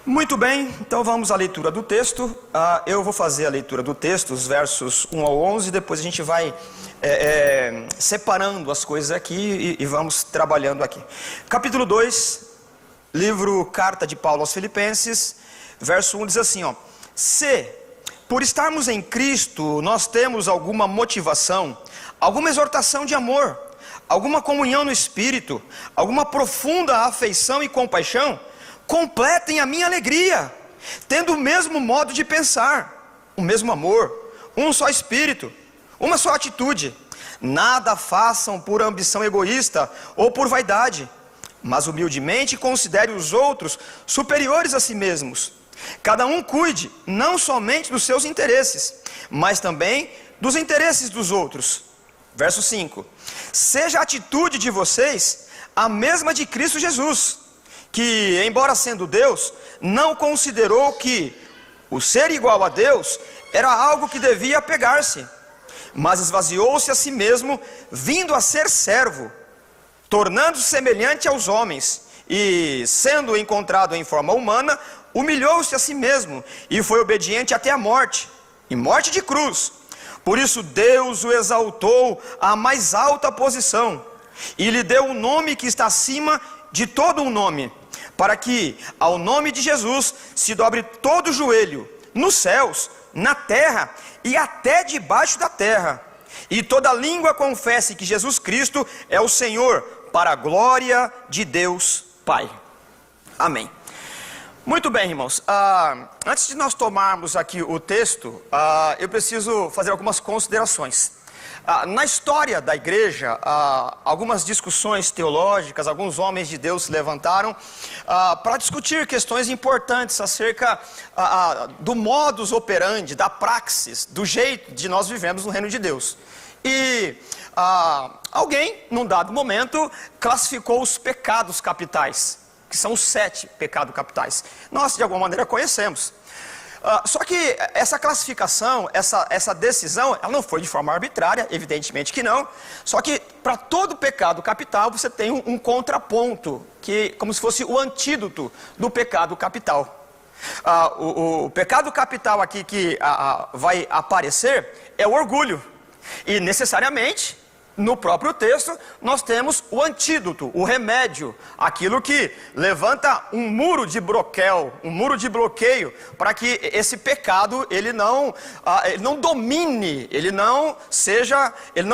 Muito bem, então vamos à leitura do texto. Eu vou fazer a leitura do texto, os versos 1 ao 11, depois a gente vai separando as coisas aqui e vamos trabalhando aqui. Capítulo 2, livro Carta de Paulo aos Filipenses, verso 1 diz assim, ó: Se, por estarmos em Cristo, nós temos alguma motivação, alguma exortação de amor, alguma comunhão no Espírito, alguma profunda afeição e compaixão, completem a minha alegria, tendo o mesmo modo de pensar, o mesmo amor, um só Espírito, uma só atitude. Nada façam por ambição egoísta ou por vaidade, mas humildemente considere os outros superiores a si mesmos. Cada um cuide não somente dos seus interesses, mas também dos interesses dos outros. Verso 5: Seja a atitude de vocês a mesma de Cristo Jesus, que, embora sendo Deus, não considerou que o ser igual a Deus era algo que devia apegar-se, mas esvaziou-se a si mesmo, vindo a ser servo, tornando-se semelhante aos homens, e, sendo encontrado em forma humana, humilhou-se a si mesmo, e foi obediente até a morte, e morte de cruz. Por isso Deus o exaltou à mais alta posição, e lhe deu um nome que está acima de todo um nome, para que ao nome de Jesus se dobre todo o joelho, nos céus, na terra e até debaixo da terra, e toda língua confesse que Jesus Cristo é o Senhor, para a glória de Deus Pai. Amém. Muito bem, irmãos, antes de nós tomarmos aqui o texto, eu preciso fazer algumas considerações. Na história da igreja, algumas discussões teológicas, alguns homens de Deus se levantaram para discutir questões importantes acerca do modus operandi, da praxis, do jeito de nós vivemos no reino de Deus. E alguém, num dado momento, classificou os pecados capitais, que são os 7 pecados capitais. Nós, de alguma maneira, conhecemos. Só que essa classificação, essa decisão, ela não foi de forma arbitrária, evidentemente que não. Só que para todo pecado capital você tem um contraponto, que como se fosse o antídoto do pecado capital. O pecado capital aqui que vai aparecer é o orgulho. E necessariamente, no próprio texto, nós temos o antídoto, o remédio, aquilo que levanta um muro de broquel, um muro de bloqueio, para que esse pecado ele não domine, ele não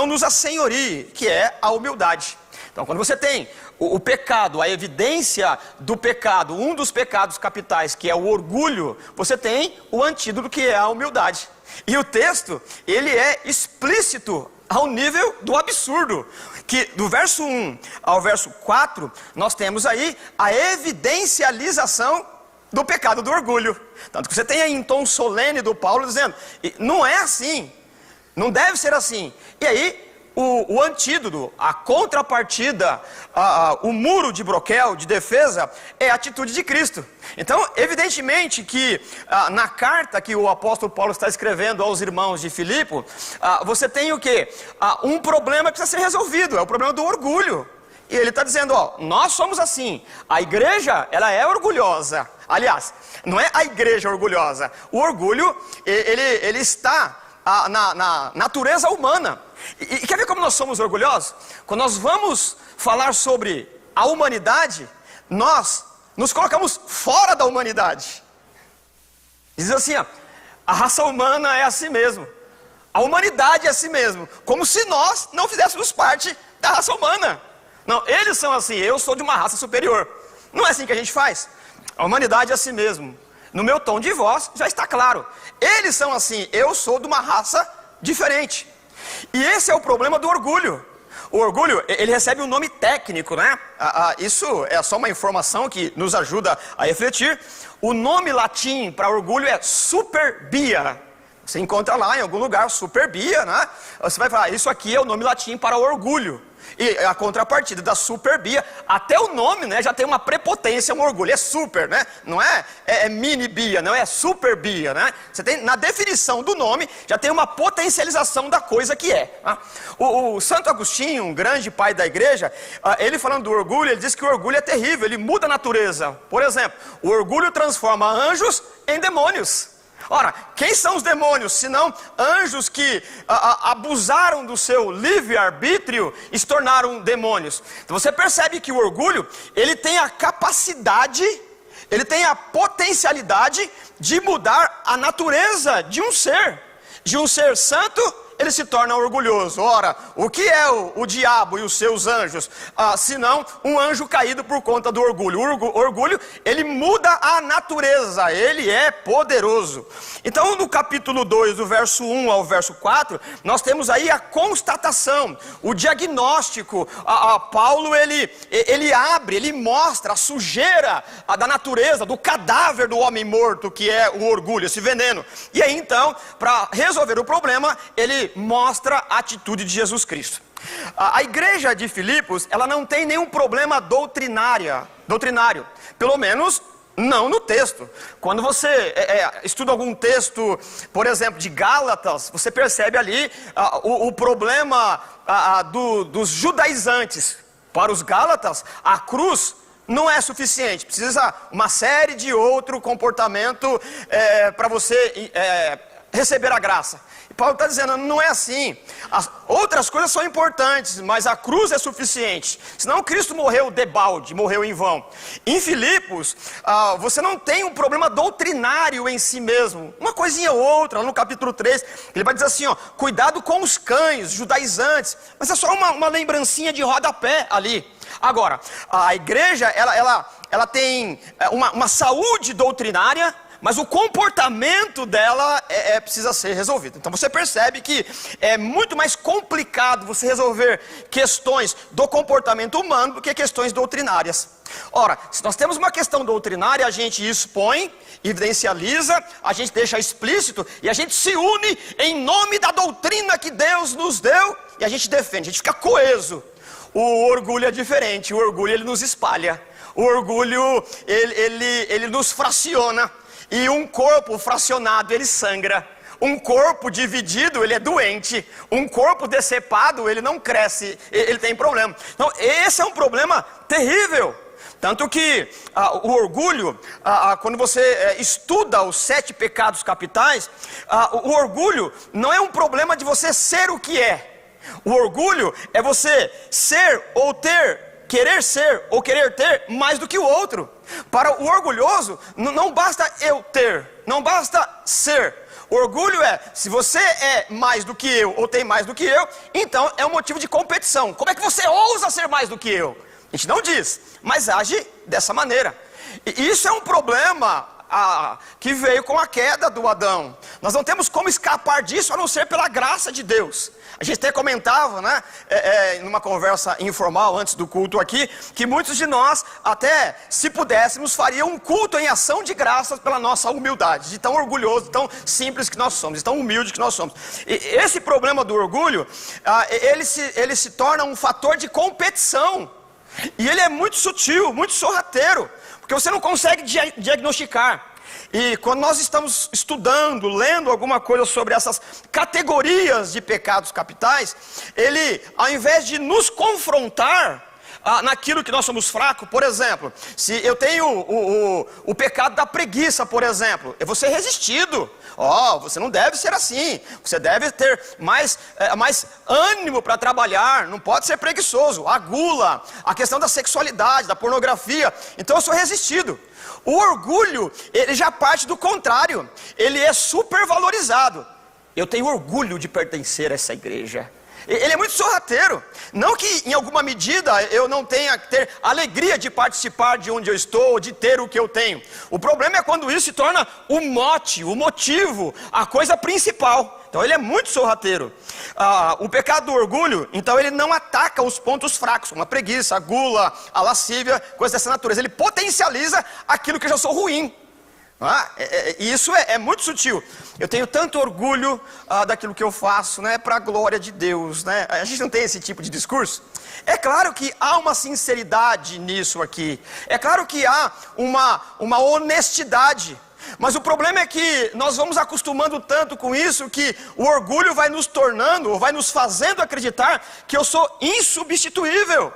nos assenhorie, que é a humildade. Então, quando você tem o pecado, a evidência do pecado, um dos pecados capitais, que é o orgulho, você tem o antídoto, que é a humildade. E o texto, ele é explícito ao nível do absurdo, que do verso 1 ao verso 4, nós temos aí a evidencialização do pecado do orgulho. Tanto que você tem aí em tom solene do Paulo dizendo, não é assim, não deve ser assim. E aí, o antídoto, a contrapartida, o muro de broquel, de defesa, é a atitude de Cristo. Então, evidentemente que na carta que o apóstolo Paulo está escrevendo aos irmãos de Filipe, você tem o quê? Um problema que precisa ser resolvido, é o problema do orgulho. E ele está dizendo, nós somos assim, a igreja, ela é orgulhosa. Aliás, não é a igreja orgulhosa, o orgulho, ele está na natureza humana. E quer ver como nós somos orgulhosos? Quando nós vamos falar sobre a humanidade, nós nos colocamos fora da humanidade. Diz assim, a raça humana é assim mesmo, a humanidade é assim mesmo, como se nós não fizéssemos parte da raça humana. Não, eles são assim, eu sou de uma raça superior. Não é assim que a gente faz. A humanidade é assim mesmo. No meu tom de voz já está claro. Eles são assim, eu sou de uma raça diferente. E esse é o problema do orgulho. O orgulho, ele recebe um nome técnico, né? Isso é só uma informação que nos ajuda a refletir. O nome latim para orgulho é superbia. Você encontra lá em algum lugar superbia, né? Você vai falar, isso aqui é o nome latim para orgulho. E a contrapartida da superbia, até o nome, né, já tem uma prepotência, um orgulho. É super, né? Não é mini bia, não é superbia, né? Você tem, na definição do nome, já tem uma potencialização da coisa que é. Tá? O Santo Agostinho, um grande pai da igreja, ele falando do orgulho, ele diz que o orgulho é terrível, ele muda a natureza. Por exemplo, o orgulho transforma anjos em demônios. Ora, quem são os demônios, senão anjos que abusaram do seu livre-arbítrio e se tornaram demônios? Então você percebe que o orgulho, ele tem a capacidade, ele tem a potencialidade de mudar a natureza de um ser santo, ele se torna orgulhoso. Ora, o que é o diabo e os seus anjos? Senão um anjo caído por conta do orgulho. O orgulho, ele muda a natureza, ele é poderoso. Então no capítulo 2, do verso 1 ao verso 4, nós temos aí a constatação, o diagnóstico. Paulo, ele abre, ele mostra a sujeira da natureza, do cadáver do homem morto, que é o orgulho, esse veneno. E aí então, para resolver o problema, ele mostra a atitude de Jesus Cristo. A igreja de Filipos, ela não tem nenhum problema doutrinário, pelo menos não no texto. Quando você estuda algum texto, por exemplo, de Gálatas, você percebe ali o problema dos judaizantes. Para os Gálatas, a cruz não é suficiente, precisa uma série de outro comportamento para você receber a graça. Paulo está dizendo, não é assim. As outras coisas são importantes, mas a cruz é suficiente. Senão Cristo morreu debalde, morreu em vão. Em Filipos, você não tem um problema doutrinário em si mesmo. Uma coisinha ou outra, lá no capítulo 3, ele vai dizer assim, cuidado com os cães, judaizantes. Mas é só uma lembrancinha de rodapé ali. Agora, a igreja, ela tem uma saúde doutrinária, mas o comportamento dela precisa ser resolvido. Então você percebe que é muito mais complicado você resolver questões do comportamento humano do que questões doutrinárias. Ora, se nós temos uma questão doutrinária, a gente expõe, evidencializa, a gente deixa explícito e a gente se une em nome da doutrina que Deus nos deu e a gente defende, a gente fica coeso. O orgulho é diferente, o orgulho ele nos espalha, o orgulho ele nos fraciona. E um corpo fracionado, ele sangra. Um corpo dividido, ele é doente. Um corpo decepado, ele não cresce, ele tem problema. Então, esse é um problema terrível. Tanto que o orgulho, quando você estuda os 7 pecados capitais, o orgulho não é um problema de você ser o que é. O orgulho é você ser ou ter, querer ser ou querer ter mais do que o outro. Para o orgulhoso, não basta eu ter, não basta ser. O orgulho se você é mais do que eu ou tem mais do que eu, então é um motivo de competição. Como é que você ousa ser mais do que eu? A gente não diz, mas age dessa maneira. E isso é um problema que veio com a queda do Adão. Nós não temos como escapar disso a não ser pela graça de Deus. A gente até comentava, né, numa conversa informal antes do culto aqui, que muitos de nós, até se pudéssemos, fariam um culto em ação de graças pela nossa humildade, de tão orgulhoso, tão simples que nós somos, de tão humilde que nós somos. E esse problema do orgulho, ele se torna um fator de competição. E ele é muito sutil, muito sorrateiro, porque você não consegue diagnosticar. E quando nós estamos estudando, lendo alguma coisa sobre essas categorias de pecados capitais, ele, ao invés de nos confrontar naquilo que nós somos fracos, por exemplo, se eu tenho o pecado da preguiça, por exemplo, eu vou ser resistido. Você não deve ser assim, você deve ter mais ânimo para trabalhar, não pode ser preguiçoso. A gula, a questão da sexualidade, da pornografia, então eu sou resistido. O orgulho, ele já parte do contrário, ele é supervalorizado. Eu tenho orgulho de pertencer a essa igreja. Ele é muito sorrateiro. Não que em alguma medida eu não tenha que ter alegria de participar de onde eu estou, de ter o que eu tenho. O problema é quando isso se torna o mote, o motivo, a coisa principal. Então ele é muito sorrateiro. O pecado do orgulho, então ele não ataca os pontos fracos, como a preguiça, a gula, a lascívia, coisas dessa natureza. Ele potencializa aquilo que eu já sou ruim. E isso é muito sutil. Eu tenho tanto orgulho daquilo que eu faço, né, para a glória de Deus, né? A gente não tem esse tipo de discurso. É claro que há uma sinceridade nisso aqui. É claro que há uma honestidade. Mas o problema é que nós vamos acostumando tanto com isso que o orgulho vai nos tornando, vai nos fazendo acreditar que eu sou insubstituível.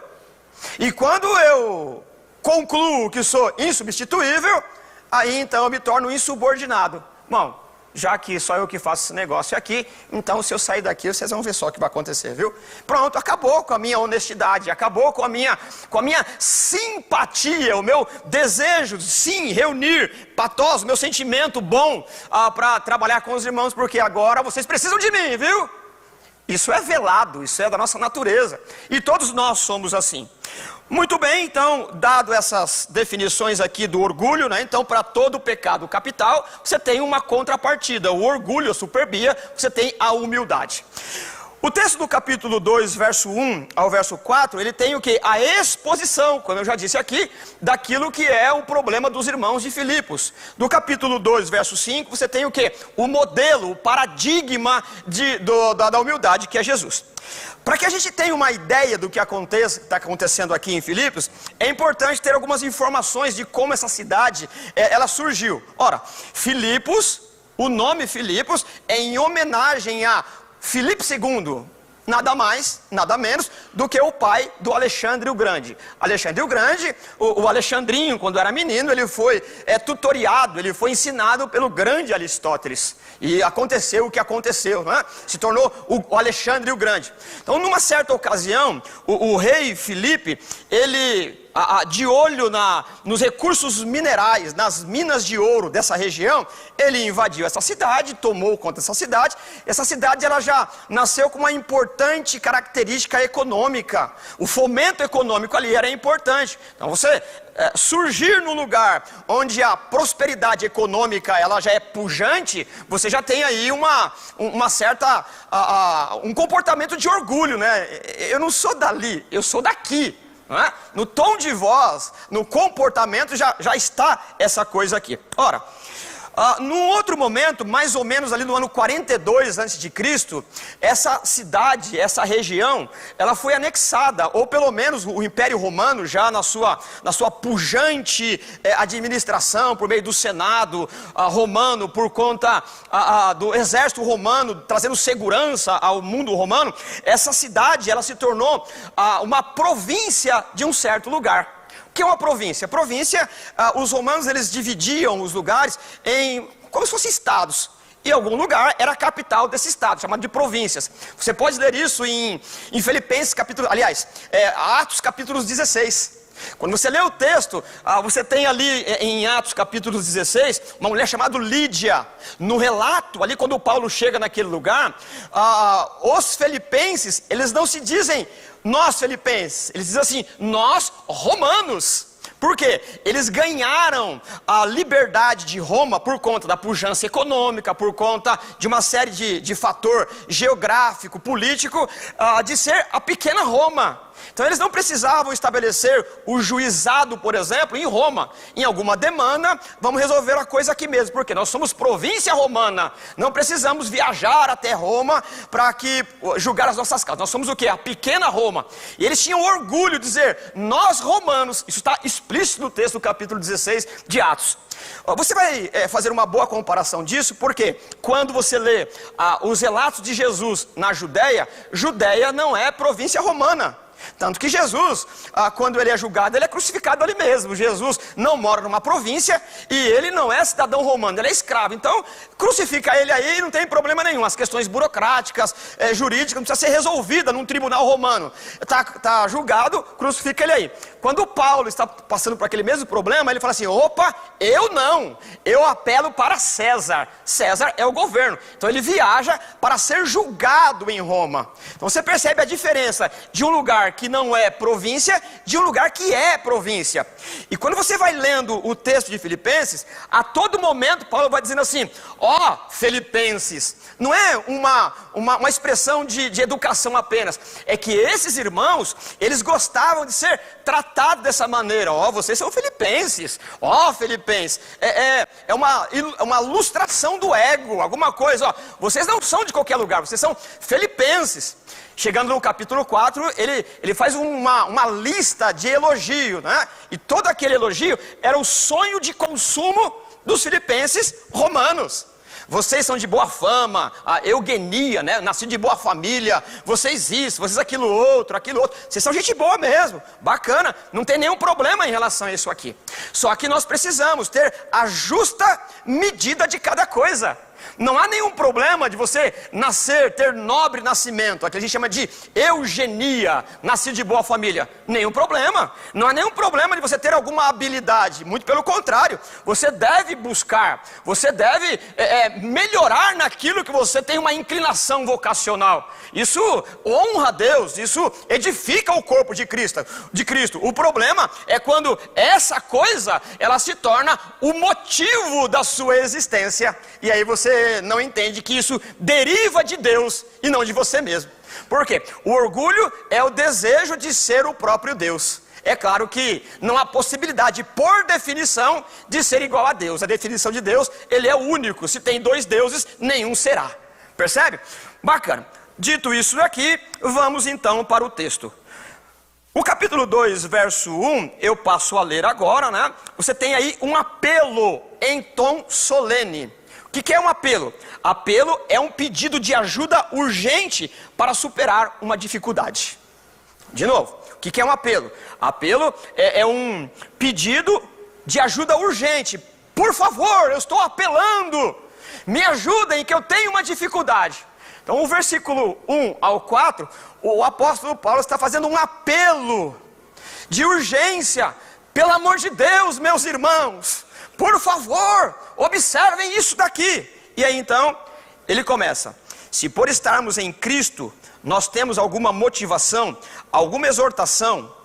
E quando eu concluo que sou insubstituível, aí então eu me torno insubordinado. Bom, já que só eu que faço esse negócio aqui, então se eu sair daqui, vocês vão ver só o que vai acontecer, viu? Pronto, acabou com a minha honestidade, acabou com a minha simpatia, o meu desejo de sim, reunir patós, o meu sentimento bom para trabalhar com os irmãos, porque agora vocês precisam de mim, viu? Isso é velado, isso é da nossa natureza, e todos nós somos assim. Muito bem, então, dado essas definições aqui do orgulho, né? Então, para todo pecado capital, você tem uma contrapartida. O orgulho, a superbia, você tem a humildade. O texto do capítulo 2, verso 1 ao verso 4, ele tem o quê? A exposição, como eu já disse aqui, daquilo que é o problema dos irmãos de Filipos. Do capítulo 2, verso 5, você tem o quê? O modelo, o paradigma da humildade, que é Jesus. Para que a gente tenha uma ideia do que está acontecendo aqui em Filipos, é importante ter algumas informações de como essa cidade ela surgiu. Ora, Filipos, o nome Filipos é em homenagem a Filipe II, nada mais, nada menos do que o pai do Alexandre o Grande. Alexandre o Grande, o Alexandrinho, quando era menino, ele foi tutoriado, ele foi ensinado pelo grande Aristóteles. E aconteceu o que aconteceu, né? Se tornou o Alexandre o Grande. Então, numa certa ocasião, o rei Filipe, ele, de olho nos recursos minerais, nas minas de ouro dessa região, ele invadiu essa cidade, tomou conta dessa cidade. Essa cidade ela já nasceu com uma importante característica econômica. O fomento econômico ali era importante. Então você surgir num lugar onde a prosperidade econômica ela já é pujante, você já tem aí uma certa um comportamento de orgulho, né? Eu não sou dali, eu sou daqui. No tom de voz, no comportamento já está essa coisa aqui. Ora, num outro momento, mais ou menos ali no ano 42 a.C., essa cidade, essa região, ela foi anexada, ou pelo menos o Império Romano, já na sua pujante administração, por meio do Senado romano, por conta do exército romano, trazendo segurança ao mundo romano, essa cidade ela se tornou uma província de um certo lugar. O que é uma província? Província, os romanos eles dividiam os lugares em como se fossem estados. E algum lugar era a capital desse estado, chamado de províncias. Você pode ler isso em Filipenses capítulo, Atos capítulo 16. Quando você lê o texto, você tem ali em Atos capítulo 16, uma mulher chamada Lídia. No relato, ali quando Paulo chega naquele lugar, os filipenses, eles não se dizem nós filipenses, eles dizem assim, nós romanos. Por quê? Eles ganharam a liberdade de Roma por conta da pujança econômica, por conta de uma série de fator geográfico, político, de ser a pequena Roma. Então eles não precisavam estabelecer o juizado, por exemplo, em Roma. Em alguma demanda, vamos resolver a coisa aqui mesmo, porque nós somos província romana. Não precisamos viajar até Roma para julgar as nossas causas. Nós somos o quê? A pequena Roma. E eles tinham orgulho de dizer, nós romanos, isso está explícito no texto do capítulo 16 de Atos. Você vai fazer uma boa comparação disso, porque quando você lê os relatos de Jesus na Judéia, Judéia não é província romana. Tanto que Jesus, quando ele é julgado, ele é crucificado ali mesmo. Jesus não mora numa província e ele não é cidadão romano, ele é escravo. Então, crucifica ele aí e não tem problema nenhum. As questões burocráticas, jurídicas, não precisa ser resolvida num tribunal romano. Está julgado, crucifica ele aí. Quando Paulo está passando por aquele mesmo problema, ele fala assim, opa, eu não, eu apelo para César. César é o governo. Então ele viaja para ser julgado em Roma. Então você percebe a diferença de um lugar que não é província, de um lugar que é província. E quando você vai lendo o texto de Filipenses, a todo momento Paulo vai dizendo assim, Filipenses, não é uma expressão de educação apenas, é que esses irmãos, eles gostavam de ser tratados dessa maneira, vocês são filipenses, Filipenses, é uma ilustração do ego, alguma coisa, vocês não são de qualquer lugar, vocês são filipenses. Chegando no capítulo 4, ele faz uma lista de elogio, né? E todo aquele elogio era o sonho de consumo dos filipenses romanos. Vocês são de boa fama, a eugenia, né? Nascido de boa família, vocês isso, vocês aquilo outro. Vocês são gente boa mesmo, bacana, não tem nenhum problema em relação a isso aqui. Só que nós precisamos ter a justa medida de cada coisa. Não há nenhum problema de você nascer, ter nobre nascimento, aquilo que a gente chama de eugenia, nascido de boa família. Nenhum problema. Não há nenhum problema de você ter alguma habilidade. Muito pelo contrário, você deve buscar, você deve melhorar naquilo que você tem uma inclinação vocacional. Isso honra a Deus, isso edifica o corpo de Cristo. O problema é quando essa coisa, ela se torna o motivo da sua existência. E aí você não entende que isso deriva de Deus e não de você mesmo. Por quê? O orgulho é o desejo de ser o próprio Deus. É claro que não há possibilidade, por definição, de ser igual a Deus. A definição de Deus, ele é único. Se tem dois deuses, nenhum será. Percebe? Bacana. Dito isso aqui, vamos então para o texto. O capítulo 2, verso 1, eu passo a ler agora, né? Você tem aí um apelo em tom solene. O que é um apelo? Apelo é um pedido de ajuda urgente para superar uma dificuldade. De novo, o que é um apelo? Apelo é um pedido de ajuda urgente. Por favor, eu estou apelando, me ajudem que eu tenho uma dificuldade. Então o versículo 1 ao 4, o apóstolo Paulo está fazendo um apelo de urgência. Pelo amor de Deus, meus irmãos, por favor, observem isso daqui. E aí então, ele começa: se por estarmos em Cristo, nós temos alguma motivação, alguma exortação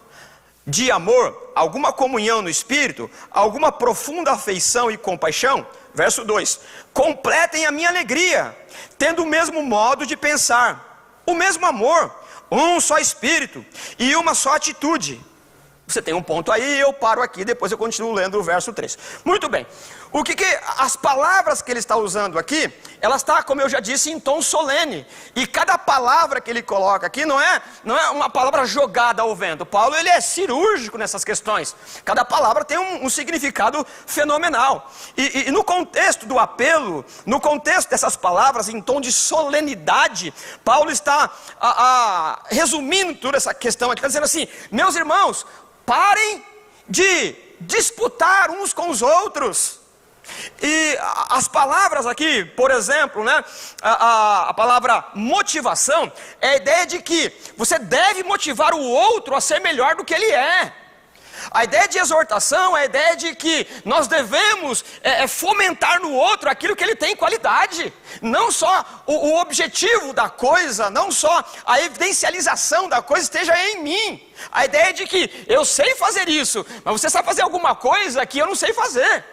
de amor, alguma comunhão no Espírito, alguma profunda afeição e compaixão. Verso 2: completem a minha alegria, tendo o mesmo modo de pensar, o mesmo amor, um só Espírito e uma só atitude. Você tem um ponto aí, eu paro aqui, depois eu continuo lendo o verso 3. Muito bem. As palavras que ele está usando aqui, elas estão, como eu já disse, em tom solene. E cada palavra que ele coloca aqui não é uma palavra jogada ao vento. Paulo, ele é cirúrgico nessas questões. Cada palavra tem um significado fenomenal. E no contexto do apelo, no contexto dessas palavras em tom de solenidade, Paulo está resumindo toda essa questão aqui, está dizendo assim: meus irmãos, parem de disputar uns com os outros. E as palavras aqui, por exemplo, né, a palavra motivação é a ideia de que você deve motivar o outro a ser melhor do que ele é. A ideia de exortação é a ideia de que nós devemos fomentar no outro aquilo que ele tem qualidade. Não só o objetivo da coisa, não só a evidencialização da coisa esteja em mim. A ideia é de que eu sei fazer isso, mas você sabe fazer alguma coisa que eu não sei fazer.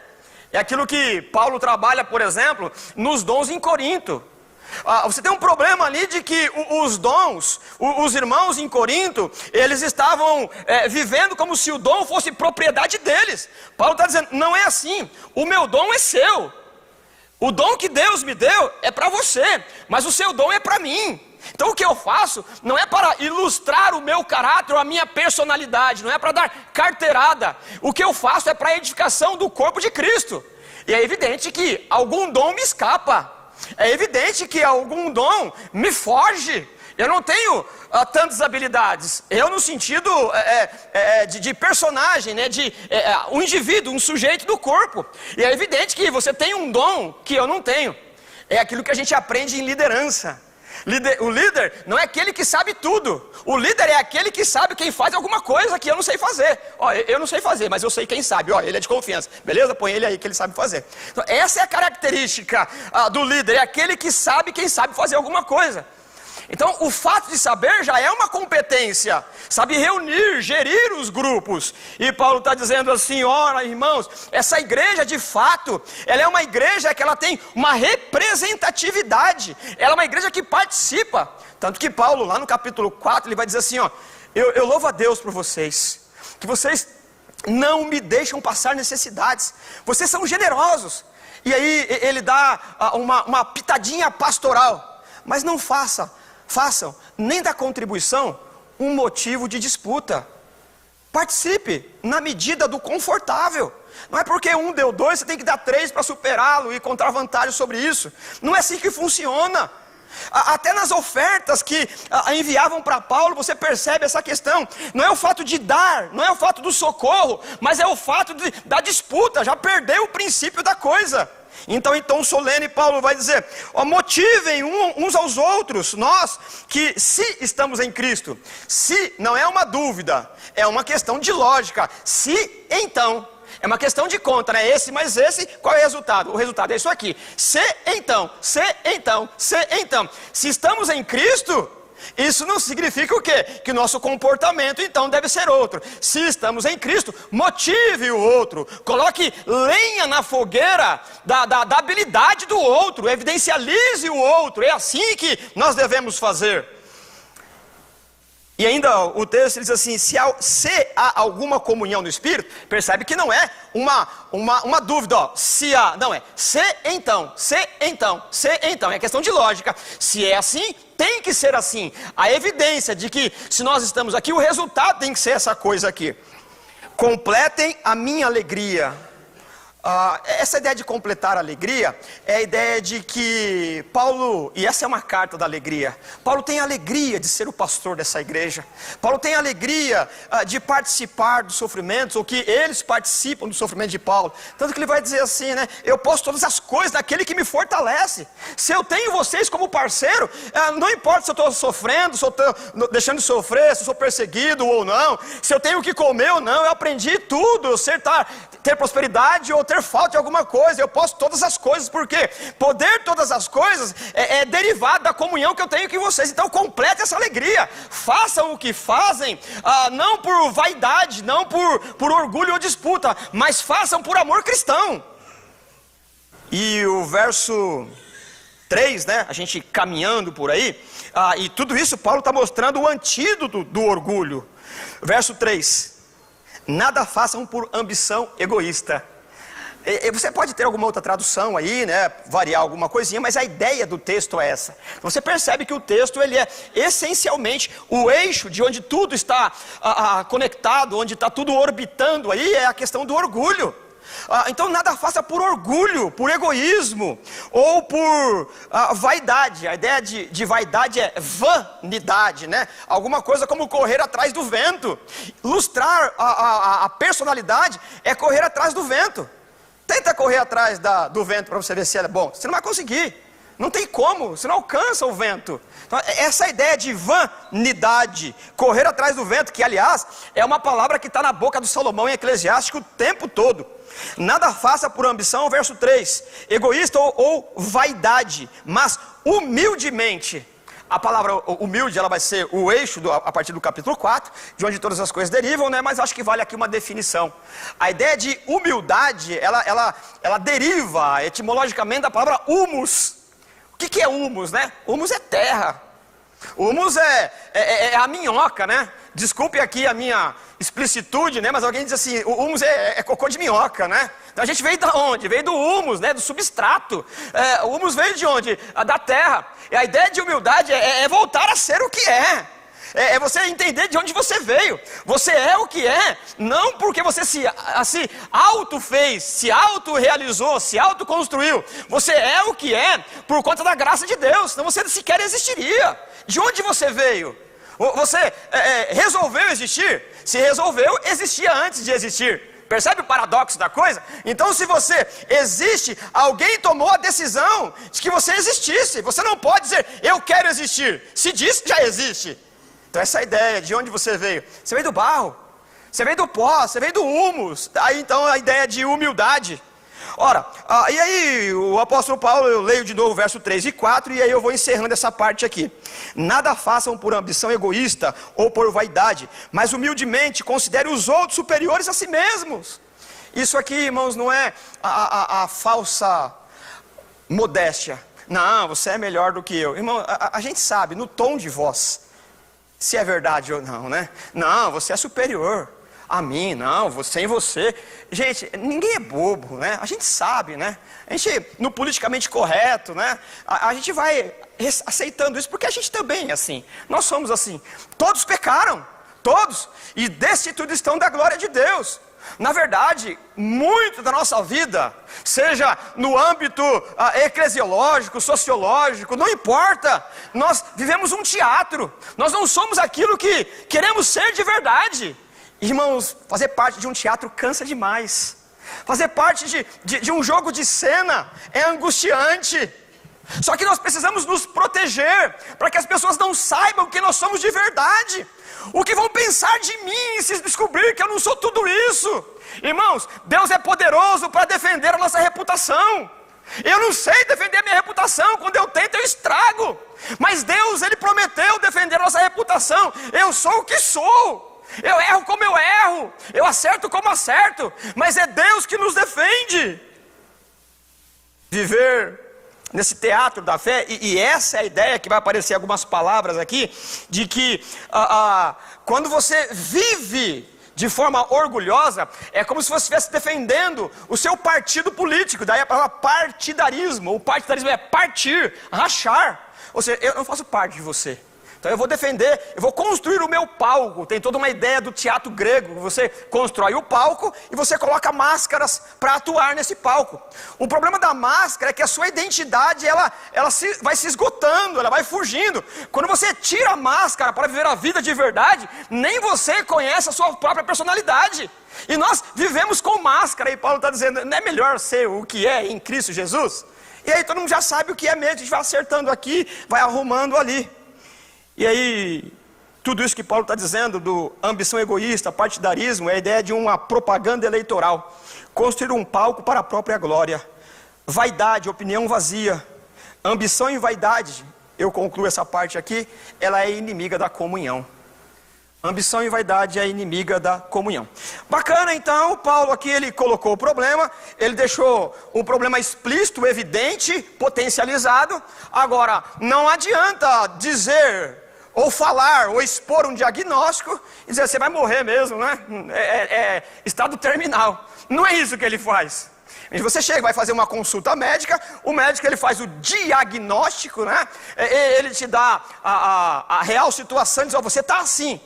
É aquilo que Paulo trabalha, por exemplo, nos dons em Corinto. Você tem um problema ali de que os dons, os irmãos em Corinto, eles estavam vivendo como se o dom fosse propriedade deles. Paulo está dizendo: não é assim, o meu dom é seu. O dom que Deus me deu é para você, mas o seu dom é para mim. Então o que eu faço não é para ilustrar o meu caráter ou a minha personalidade, não é para dar carteirada. O que eu faço é para a edificação do corpo de Cristo. E é evidente que algum dom me escapa. É evidente que algum dom me foge. Eu não tenho tantas habilidades. Eu no sentido de personagem, né? Um indivíduo, um sujeito do corpo. E é evidente que você tem um dom que eu não tenho. É aquilo que a gente aprende em liderança. O líder não é aquele que sabe tudo. O líder é aquele que sabe quem faz alguma coisa que eu não sei fazer. Eu não sei fazer, mas eu sei quem sabe. Ele é de confiança. Beleza? Põe ele aí que ele sabe fazer. Então, essa é a característica do líder. É aquele que sabe quem sabe fazer alguma coisa. Então o fato de saber já é uma competência. Sabe reunir, gerir os grupos. E Paulo está dizendo assim: ora irmãos, essa igreja de fato, ela é uma igreja que ela tem uma representatividade. Ela é uma igreja que participa. Tanto que Paulo lá no capítulo 4 ele vai dizer assim: eu louvo a Deus por vocês, que vocês não me deixam passar necessidades. Vocês são generosos. E aí ele dá uma pitadinha pastoral. Mas não faça façam nem da contribuição um motivo de disputa. Participe na medida do confortável. Não é porque um deu 2, você tem que dar 3 para superá-lo e encontrar vantagem sobre isso. Não é assim que funciona. Até nas ofertas que enviavam para Paulo, você percebe essa questão. Não é o fato de dar, não é o fato do socorro, mas é o fato da disputa. Já perdeu o princípio da coisa. Então em tom solene Paulo vai dizer: motivem uns aos outros. Nós que se estamos em Cristo, se não é uma dúvida, é uma questão de lógica. Se então, é uma questão de conta, né? Esse mais esse, qual é o resultado? O resultado é isso aqui. Se então. Se estamos em Cristo, isso não significa o quê? Que o nosso comportamento então deve ser outro. Se estamos em Cristo, motive o outro. Coloque lenha na fogueira da habilidade do outro. Evidencialize o outro. É assim que nós devemos fazer. E ainda o texto diz assim: se há alguma comunhão no Espírito, percebe que não é uma dúvida, ó, se há, não é, se então, é questão de lógica. Se é assim, tem que ser assim. A evidência de que se nós estamos aqui, o resultado tem que ser essa coisa aqui. Completem a minha alegria. Essa ideia de completar a alegria é a ideia de que Paulo, e essa é uma carta da alegria, Paulo tem a alegria de ser o pastor dessa igreja. Paulo tem a alegria de participar dos sofrimentos, ou que eles participam do sofrimento de Paulo. Tanto que ele vai dizer assim, né? Eu posso todas as coisas naquele que me fortalece. Se eu tenho vocês como parceiro, não importa se eu estou sofrendo, se eu estou deixando de sofrer, se eu sou perseguido ou não, se eu tenho o que comer ou não, eu aprendi tudo, ter prosperidade ou ter falta de alguma coisa, eu posso todas as coisas, porque poder todas as coisas é derivado da comunhão que eu tenho com vocês. Então complete essa alegria, façam o que fazem, não por vaidade, não por orgulho ou disputa, mas façam por amor cristão. E o verso 3, né, a gente caminhando por aí, e tudo isso Paulo está mostrando o antídoto do orgulho. Verso 3: nada façam por ambição egoísta. Você pode ter alguma outra tradução aí, né, variar alguma coisinha, mas a ideia do texto é essa. Você percebe que o texto ele é essencialmente o eixo de onde tudo está conectado, onde está tudo orbitando aí, é a questão do orgulho. Então nada faça por orgulho, por egoísmo ou por vaidade. A ideia de vaidade é vanidade, né? Alguma coisa como correr atrás do vento. Lustrar a personalidade é correr atrás do vento. Tenta correr atrás do vento para você ver se ele é bom. Você não vai conseguir. Não tem como, você não alcança o vento. Então, essa ideia de vanidade, correr atrás do vento, que aliás é uma palavra que está na boca do Salomão em Eclesiástico o tempo todo. Nada faça por ambição, verso 3, egoísta ou vaidade, mas humildemente. A palavra humilde, ela vai ser o eixo a partir do capítulo 4, de onde todas as coisas derivam, né? Mas acho que vale aqui uma definição. A ideia de humildade, ela deriva etimologicamente da palavra humus. O que é humus, né? Humus é terra. Humus é a minhoca, né? Desculpe aqui a minha explicitude, né? Mas alguém diz assim, o humus é cocô de minhoca, né? Então a gente veio de onde? Veio do humus, né? Do substrato. O humus veio de onde? Da terra. E a ideia de humildade é voltar a ser o que é. É você entender de onde você veio. Você é o que é, não porque você se auto-fez, se auto-realizou, se auto-construiu. Você é o que é por conta da graça de Deus, senão você sequer existiria. De onde você veio? Você resolveu existir? Se resolveu, existia antes de existir. Percebe o paradoxo da coisa? Então se você existe, alguém tomou a decisão de que você existisse. Você não pode dizer, eu quero existir. Se diz, já existe. Então essa ideia de onde você veio do barro, você veio do pó, você veio do humus. Aí então a ideia de humildade. Ora, e aí o apóstolo Paulo, eu leio de novo o verso 3 e 4, e aí eu vou encerrando essa parte aqui. Nada façam por ambição egoísta ou por vaidade, mas humildemente considere os outros superiores a si mesmos. Isso aqui, irmãos, não é a falsa modéstia. Não, você é melhor do que eu. Irmão, a gente sabe no tom de voz se é verdade ou não, né? Não, você é superior. A mim, não, sem você. Gente, ninguém é bobo, né? A gente sabe, né? A gente, no politicamente correto, né? A gente vai aceitando isso, porque a gente também é assim. Nós somos assim. Todos pecaram, todos, e destituídos estão da glória de Deus. Na verdade, muito da nossa vida, seja no âmbito eclesiológico, sociológico, não importa. Nós vivemos um teatro. Nós não somos aquilo que queremos ser de verdade. Irmãos, fazer parte de um teatro cansa demais. Fazer parte de um jogo de cena é angustiante. Só que nós precisamos nos proteger, para que as pessoas não saibam que nós somos de verdade. O que vão pensar de mim se descobrir que eu não sou tudo isso? Irmãos, Deus é poderoso para defender a nossa reputação. Eu não sei defender a minha reputação. Quando eu tento, eu estrago. Mas Deus, Ele prometeu defender a nossa reputação. Eu sou o que sou. Eu erro como eu erro, eu acerto como acerto, mas é Deus que nos defende. Viver nesse teatro da fé, e essa é a ideia que vai aparecer algumas palavras aqui, de que quando você vive de forma orgulhosa, é como se você estivesse defendendo o seu partido político. Daí a palavra partidarismo. O partidarismo é partir, rachar. Ou seja, eu não faço parte de você. Então eu vou defender, eu vou construir o meu palco. Tem toda uma ideia do teatro grego. Você constrói o palco e você coloca máscaras para atuar nesse palco. O problema da máscara é que a sua identidade vai se esgotando, ela vai fugindo. Quando você tira a máscara para viver a vida de verdade, nem você conhece a sua própria personalidade. E nós vivemos com máscara. E Paulo está dizendo, não é melhor ser o que é em Cristo Jesus? E aí todo mundo já sabe o que é mesmo. A gente vai acertando aqui, vai arrumando ali. E aí, tudo isso que Paulo está dizendo do ambição egoísta, partidarismo, é a ideia de uma propaganda eleitoral. Construir um palco para a própria glória. Vaidade, opinião vazia. Ambição e vaidade, eu concluo essa parte aqui, ela é inimiga da comunhão. Ambição e vaidade é inimiga da comunhão. Bacana, então, Paulo aqui ele colocou o problema, ele deixou um problema explícito, evidente, potencializado. Agora, não adianta dizer, ou falar, ou expor um diagnóstico, e dizer, você vai morrer mesmo, né? É estado terminal. Não é isso que ele faz. Você chega, vai fazer uma consulta médica, o médico ele faz o diagnóstico, né? Ele te dá a real situação, diz, você está assim.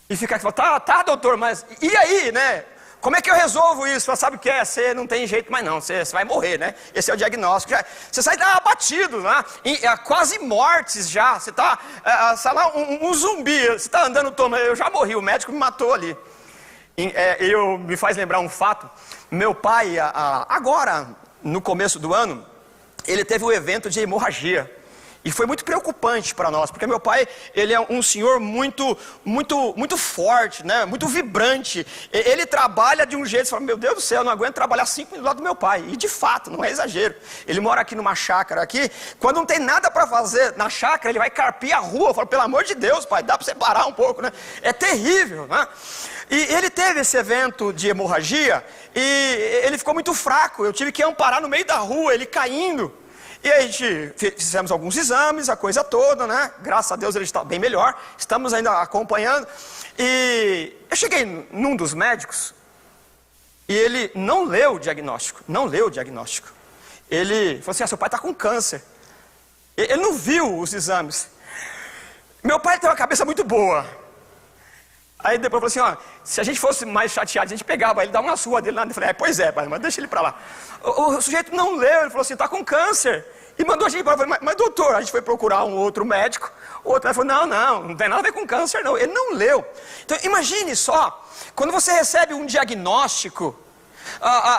E fica aqui, tá doutor, mas e aí, né? Como é que eu resolvo isso? Você sabe o que é? Você não tem jeito mais não, você vai morrer, né? Esse é o diagnóstico. Você sai abatido, né? Quase mortes já. Você está, sei lá, um zumbi. Você está andando, eu já morri, o médico me matou ali. Me faz lembrar um fato. Meu pai, agora, no começo do ano, ele teve um evento de hemorragia. E foi muito preocupante para nós, porque meu pai, ele é um senhor muito forte, né? Muito vibrante. Ele trabalha de um jeito, você fala, meu Deus do céu, eu não aguento trabalhar 5 minutos do lado do meu pai. E de fato, não é exagero. Ele mora aqui numa chácara aqui, quando não tem nada para fazer na chácara, ele vai carpir a rua. Eu falo, pelo amor de Deus, pai, dá para você parar um pouco, né? É terrível, né? E ele teve esse evento de hemorragia, e ele ficou muito fraco. Eu tive que amparar no meio da rua, ele caindo. E aí a gente fizemos alguns exames, a coisa toda, né? Graças a Deus ele está bem melhor, estamos ainda acompanhando. E eu cheguei num dos médicos, e ele não leu o diagnóstico, Ele falou assim, seu pai está com câncer. Ele não viu os exames. Meu pai tem uma cabeça muito boa. Aí depois falou assim, se a gente fosse mais chateado, a gente pegava ele, dava uma surra dele lá. Eu falei, pois é, pai, mas deixa ele para lá. O sujeito não leu, ele falou assim, está com câncer. E mandou a gente para lá. Mas doutor, a gente foi procurar um outro médico. O outro falou, não tem nada a ver com câncer não. Ele não leu. Então imagine só, quando você recebe um diagnóstico,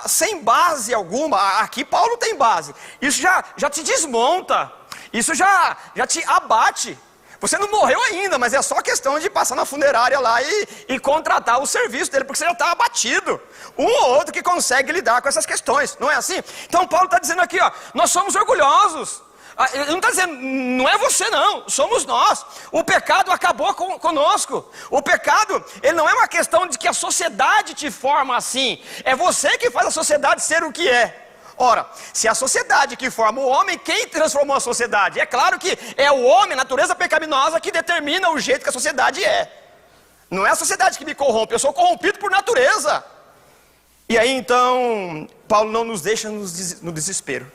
sem base alguma, aqui Paulo tem base. Isso já te desmonta, isso já te abate. Você não morreu ainda, mas é só questão de passar na funerária lá e contratar o serviço dele, porque você já está abatido. Um ou outro que consegue lidar com essas questões, não é assim? Então Paulo está dizendo aqui, nós somos orgulhosos. Ele não está dizendo, não é você não, somos nós. O pecado acabou conosco. O pecado, ele não é uma questão de que a sociedade te forma assim. É você que faz a sociedade ser o que é. Ora, se a sociedade que forma o homem, quem transformou a sociedade? É claro que é o homem, a natureza pecaminosa, que determina o jeito que a sociedade é. Não é a sociedade que me corrompe, eu sou corrompido por natureza. E aí então, Paulo não nos deixa no desespero.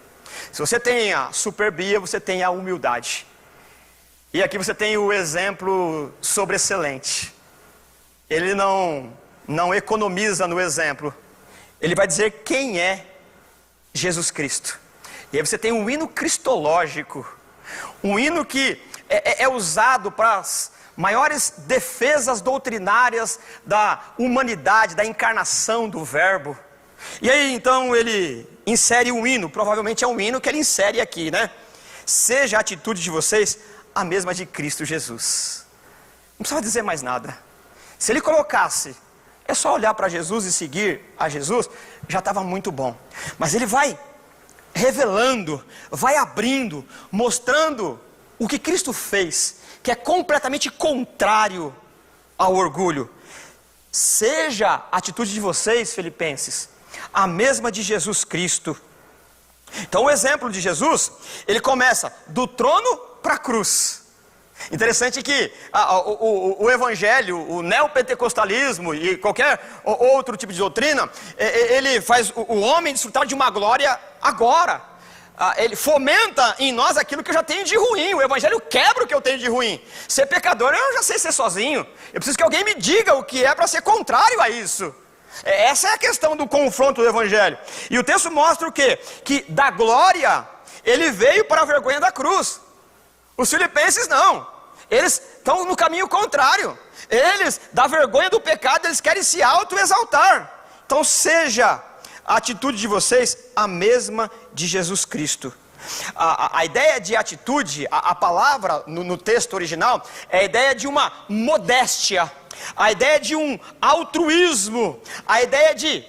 Se você tem a superbia, você tem a humildade. E aqui você tem o exemplo sobreexcelente. Ele não economiza no exemplo. Ele vai dizer quem é Jesus Cristo. E aí você tem um hino cristológico. Um hino que é usado para as maiores defesas doutrinárias da humanidade, da encarnação do verbo. E aí então ele insere um hino, provavelmente é um hino que ele insere aqui, né? Seja a atitude de vocês a mesma de Cristo Jesus. Não precisava dizer mais nada. Se ele colocasse, é só olhar para Jesus e seguir a Jesus, já estava muito bom. Mas ele vai revelando, vai abrindo, mostrando o que Cristo fez, que é completamente contrário ao orgulho. Seja a atitude de vocês, filipenses, a mesma de Jesus Cristo. Então o exemplo de Jesus, ele começa do trono para a cruz. Interessante que o evangelho, o neopentecostalismo e qualquer outro tipo de doutrina, ele faz o homem desfrutar de uma glória agora. Ele fomenta em nós aquilo que eu já tenho de ruim. O evangelho quebra o que eu tenho de ruim. Ser pecador eu já sei ser sozinho. Eu preciso que alguém me diga o que é para ser contrário a isso. Essa é a questão do confronto do evangelho. E o texto mostra o quê? Que da glória ele veio para a vergonha da cruz. Os filipenses não, eles estão no caminho contrário. Eles, da vergonha do pecado, eles querem se auto-exaltar. Então seja a atitude de vocês a mesma de Jesus Cristo. A ideia de atitude, a palavra no texto original, é a ideia de uma modéstia, a ideia de um altruísmo, a ideia de,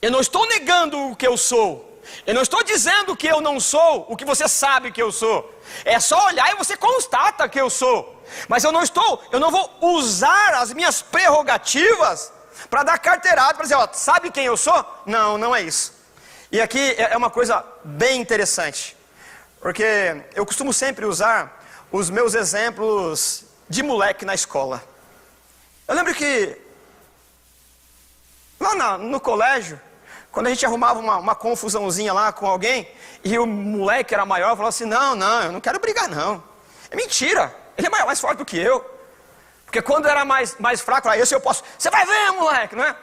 eu não estou negando o que eu sou, eu não estou dizendo que eu não sou o que você sabe que eu sou. É só olhar e você constata que eu sou. Mas eu não vou usar as minhas prerrogativas para dar carteirada, para dizer, ó, sabe quem eu sou? Não, não é isso. E aqui é uma coisa bem interessante, porque eu costumo sempre usar os meus exemplos de moleque na escola. Eu lembro que lá no colégio, quando a gente arrumava uma confusãozinha lá com alguém, e o moleque era maior, falava assim, não, eu não quero brigar não. É mentira, ele é mais forte do que eu. Porque quando era mais fraco, esse eu posso, você vai ver, moleque, não é?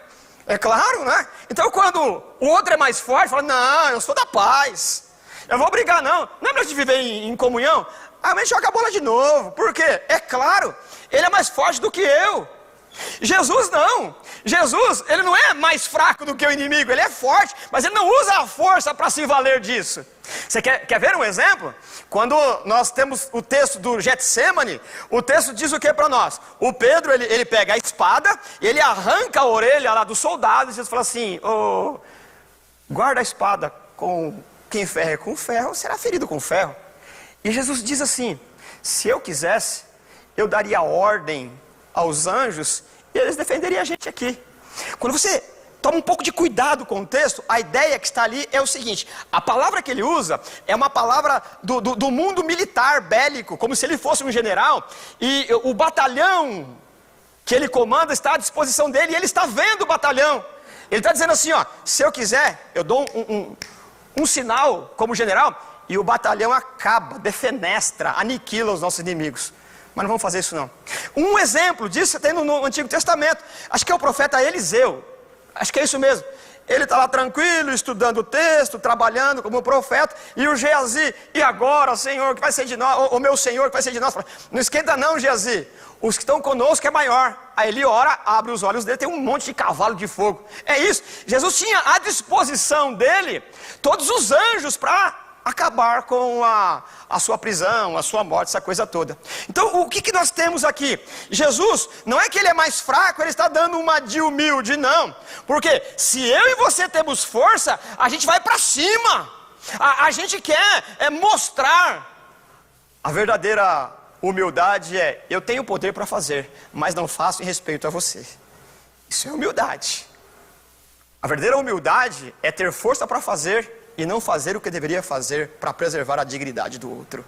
É claro, né? Então quando o outro é mais forte, fala, não, eu sou da paz, eu vou brigar não. Não é melhor de viver em comunhão? A gente joga a bola de novo. Por quê? É claro, ele é mais forte do que eu. Jesus não. Jesus, ele não é mais fraco do que o inimigo, ele é forte, mas ele não usa a força para se valer disso. Você quer ver um exemplo? Quando nós temos o texto do Getsêmani, o texto diz o que para nós? O Pedro, ele pega a espada, ele arranca a orelha lá do soldado, e Jesus fala assim, guarda a espada com quem ferra com ferro, será ferido com ferro. E Jesus diz assim, se eu quisesse, eu daria ordem aos anjos, e eles defenderiam a gente aqui. Quando você toma um pouco de cuidado com o texto, a ideia que está ali é o seguinte, a palavra que ele usa é uma palavra do mundo militar, bélico, como se ele fosse um general, e o batalhão que ele comanda está à disposição dele, e ele está vendo o batalhão. Ele está dizendo assim, ó, se eu quiser, eu dou um sinal como general, e o batalhão acaba, defenestra, aniquila os nossos inimigos. Mas não vamos fazer isso não. Um exemplo disso tem no Antigo Testamento. Acho que é o profeta Eliseu. Acho que é isso mesmo. Ele está lá tranquilo, estudando o texto, trabalhando como profeta. E o Geazi, e agora, Senhor, que vai ser de nós? O meu Senhor, que vai ser de nós? Não esquenta não, Geazi. Os que estão conosco é maior. Aí ele ora, abre os olhos dele, tem um monte de cavalo de fogo. É isso. Jesus tinha à disposição dele todos os anjos para acabar com a sua prisão, a sua morte, essa coisa toda. Então o que nós temos aqui? Jesus, não é que ele é mais fraco, ele está dando uma de humilde, não. Porque se eu e você temos força, a gente vai para cima. A gente quer mostrar. A verdadeira humildade é, eu tenho poder para fazer, mas não faço em respeito a você. Isso é humildade. A verdadeira humildade é ter força para fazer e não fazer o que deveria fazer para preservar a dignidade do outro.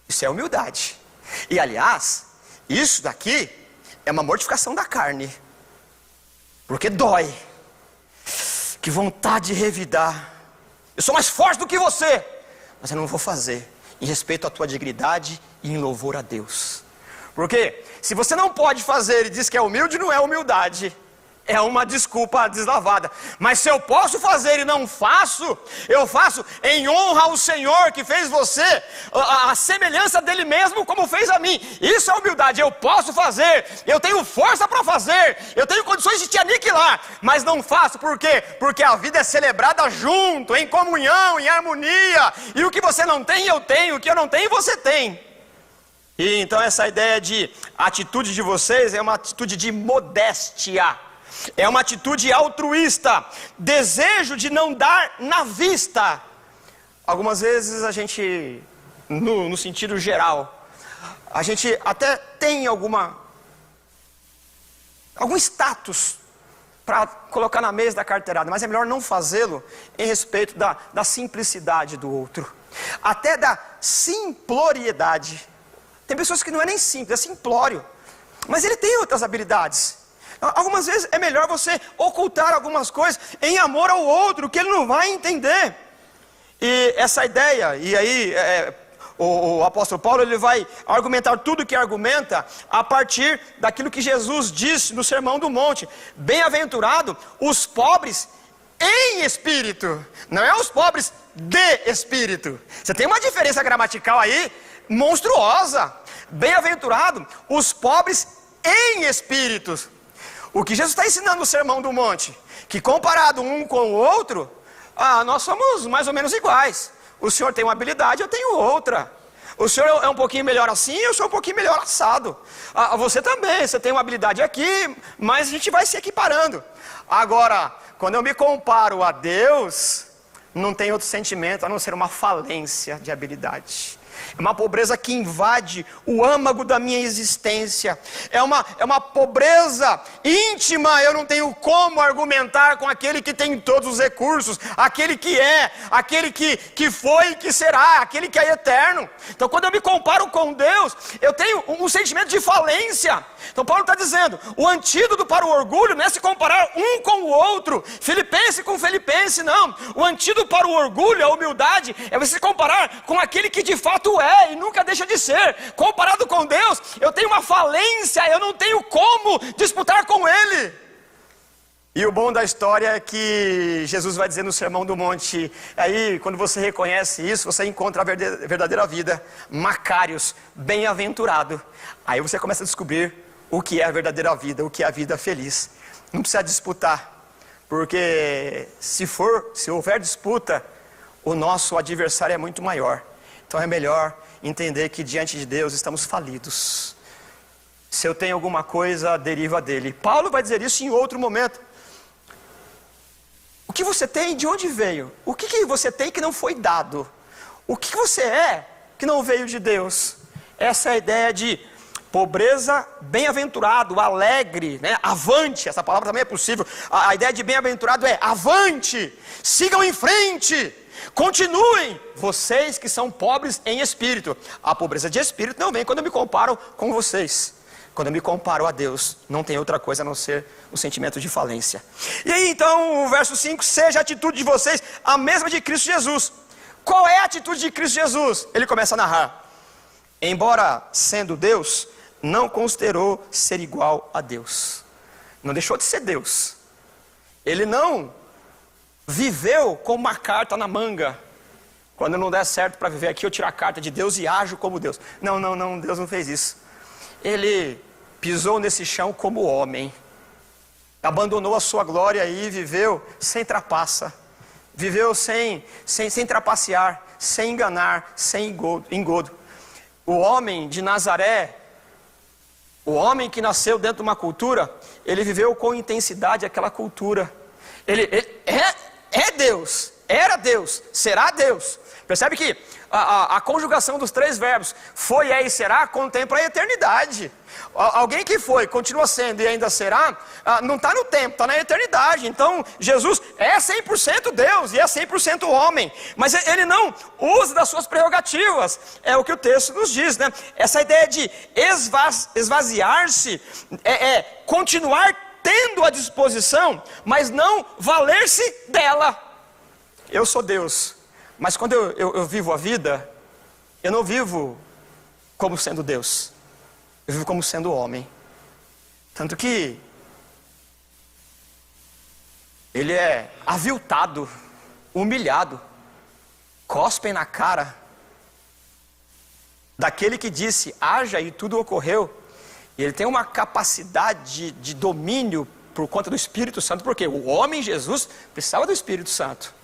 Isso é humildade. E aliás, isso daqui é uma mortificação da carne, porque dói. Que vontade de revidar. Eu sou mais forte do que você, mas eu não vou fazer, em respeito à tua dignidade e em louvor a Deus. Porque se você não pode fazer e diz que é humilde, não é humildade, é uma desculpa deslavada. Mas se eu posso fazer e não faço, eu faço em honra ao Senhor que fez você, a semelhança dele mesmo como fez a mim. Isso é humildade. Eu posso fazer, eu tenho força para fazer, eu tenho condições de te aniquilar, mas não faço. Por quê? Porque a vida é celebrada junto, em comunhão, em harmonia. E o que você não tem, eu tenho. O que eu não tenho, você tem. E então essa ideia de atitude de vocês é uma atitude de modéstia. É uma atitude altruísta, desejo de não dar na vista. Algumas vezes a gente, no sentido geral, a gente até tem algum status para colocar na mesa da carteirada, mas é melhor não fazê-lo em respeito da simplicidade do outro, até da simploriedade. Tem pessoas que não é nem simples, é simplório, mas ele tem outras habilidades. Algumas vezes é melhor você ocultar algumas coisas em amor ao outro, que ele não vai entender. E essa ideia, e aí o apóstolo Paulo ele vai argumentar tudo que argumenta a partir daquilo que Jesus disse no Sermão do Monte. Bem-aventurado os pobres em espírito, não é os pobres de espírito. Você tem uma diferença gramatical aí monstruosa. Bem-aventurado os pobres em espírito. O que Jesus está ensinando no Sermão do Monte, que comparado um com o outro, nós somos mais ou menos iguais. O senhor tem uma habilidade, eu tenho outra. O senhor é um pouquinho melhor assim, eu sou um pouquinho melhor assado. Você também, você tem uma habilidade aqui, mas a gente vai se equiparando. Agora, quando eu me comparo a Deus, não tem outro sentimento a não ser uma falência de habilidade. É uma pobreza que invade o âmago da minha existência. É uma pobreza íntima. Eu não tenho como argumentar com aquele que tem todos os recursos, aquele que é, aquele que foi e que será, aquele que é eterno. Então quando eu me comparo com Deus, eu tenho um sentimento de falência. Então Paulo está dizendo, o antídoto para o orgulho não é se comparar um com o outro, Filipense com Filipense, não. O antídoto para o orgulho, a humildade, é você se comparar com aquele que de fato é e nunca deixa de ser. Comparado com Deus, eu tenho uma falência, eu não tenho como disputar com Ele. E o bom da história é que Jesus vai dizer no Sermão do Monte, aí quando você reconhece isso, você encontra a verdadeira vida. Macários, bem-aventurado. Aí você começa a descobrir o que é a verdadeira vida, o que é a vida feliz. Não precisa disputar, porque se houver disputa, o nosso adversário é muito maior. Então é melhor entender que diante de Deus estamos falidos. Se eu tenho alguma coisa, deriva dele. Paulo vai dizer isso em outro momento. O que você tem, de onde veio? O que você tem que não foi dado? O que você é que não veio de Deus? Essa é a ideia de pobreza, bem-aventurado, alegre, né? Avante, essa palavra também é possível. A ideia de bem-aventurado é avante, sigam em frente. Continuem, vocês que são pobres em espírito. A pobreza de espírito não vem quando eu me comparo com vocês. Quando eu me comparo a Deus, não tem outra coisa a não ser o sentimento de falência. E aí então, o verso 5, seja a atitude de vocês a mesma de Cristo Jesus. Qual é a atitude de Cristo Jesus? Ele começa a narrar. Embora sendo Deus, não considerou ser igual a Deus. Não deixou de ser Deus. Ele não viveu com uma carta na manga. Quando não der certo para viver aqui, eu tiro a carta de Deus e ajo como Deus. Não, Deus não fez isso. Ele pisou nesse chão como homem. Abandonou a sua glória e viveu sem trapaça. Viveu sem trapacear, sem enganar, sem engodo. O homem de Nazaré, o homem que nasceu dentro de uma cultura, ele viveu com intensidade aquela cultura. Ele é Deus, era Deus, será Deus. Percebe que a conjugação dos três verbos, foi, é e será, contempla a eternidade. Alguém que foi, continua sendo e ainda será, não está no tempo, está na eternidade. Então Jesus é 100% Deus e é 100% homem, mas ele não usa das suas prerrogativas, é o que o texto nos diz, né? Essa ideia de esvaziar-se é continuar tendo a disposição, mas não valer-se dela. Eu sou Deus, mas quando eu vivo a vida, eu não vivo como sendo Deus, eu vivo como sendo homem. Tanto que ele é aviltado, humilhado, cospem na cara daquele que disse, haja e tudo ocorreu. E ele tem uma capacidade de domínio por conta do Espírito Santo, porque o homem Jesus precisava do Espírito Santo,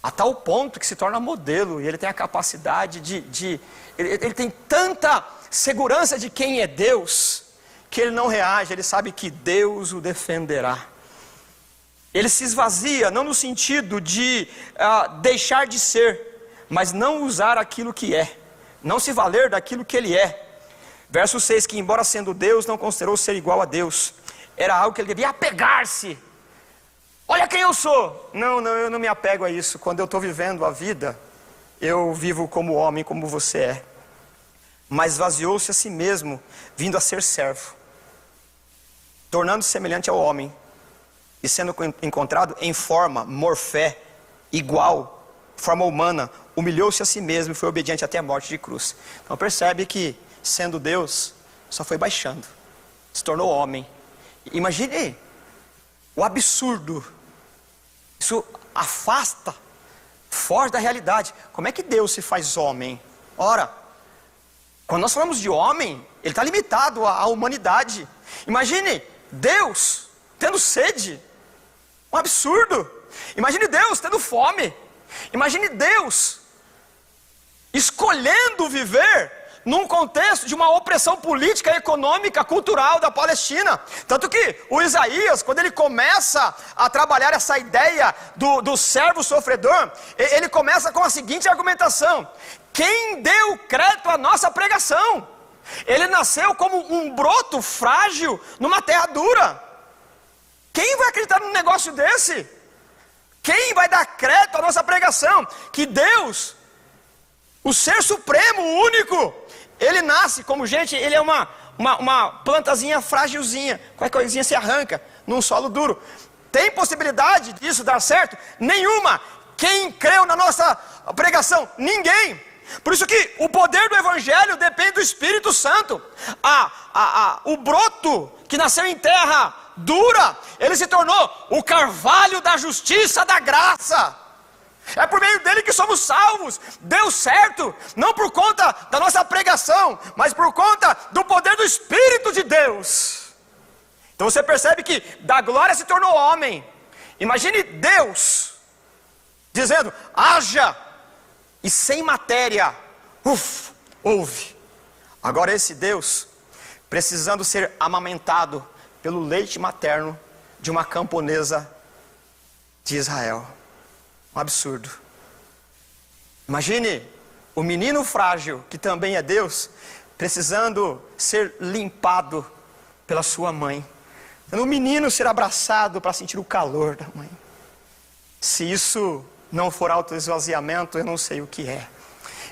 a tal ponto que se torna modelo, e ele tem a capacidade ele tem tanta segurança de quem é Deus, que ele não reage, ele sabe que Deus o defenderá. Ele se esvazia, não no sentido de deixar de ser, mas não usar aquilo que é, não se valer daquilo que ele é. Verso 6, que embora sendo Deus, não considerou ser igual a Deus, era algo que ele devia apegar-se. Olha quem eu sou. Não, eu não me apego a isso. Quando eu estou vivendo a vida, eu vivo como homem, como você é. Mas esvaziou-se a si mesmo, vindo a ser servo, tornando-se semelhante ao homem, e sendo encontrado em forma, morfé, igual, forma humana, humilhou-se a si mesmo e foi obediente até a morte de cruz. Então percebe que, sendo Deus, só foi baixando, se tornou homem. Imagine o absurdo, isso afasta, foge da realidade. Como é que Deus se faz homem? Ora, quando nós falamos de homem, ele está limitado à humanidade. Imagine Deus tendo sede, um absurdo. Imagine Deus tendo fome. Imagine Deus escolhendo viver num contexto de uma opressão política, econômica, cultural da Palestina. Tanto que o Isaías, quando ele começa a trabalhar essa ideia do servo sofredor, ele começa com a seguinte argumentação: quem deu crédito à nossa pregação? Ele nasceu como um broto frágil numa terra dura. Quem vai acreditar num negócio desse? Quem vai dar crédito à nossa pregação? Que Deus, o ser supremo, o único, ele nasce como, gente, ele é uma plantazinha frágilzinha, qualquer coisinha se arranca num solo duro. Tem possibilidade disso dar certo? Nenhuma. Quem creu na nossa pregação? Ninguém. Por isso que o poder do Evangelho depende do Espírito Santo. O broto que nasceu em terra dura, ele se tornou o carvalho da justiça, da graça. É por meio dele que somos salvos. Deu certo, não por conta da nossa pregação, mas por conta do poder do Espírito de Deus. Então você percebe que da glória se tornou homem. Imagine Deus dizendo, haja, e sem matéria, houve. Agora esse Deus, precisando ser amamentado pelo leite materno de uma camponesa de Israel. Um absurdo. Imagine o menino frágil, que também é Deus, precisando ser limpado pela sua mãe. O menino ser abraçado para sentir o calor da mãe. Se isso não for autoesvaziamento, eu não sei o que é.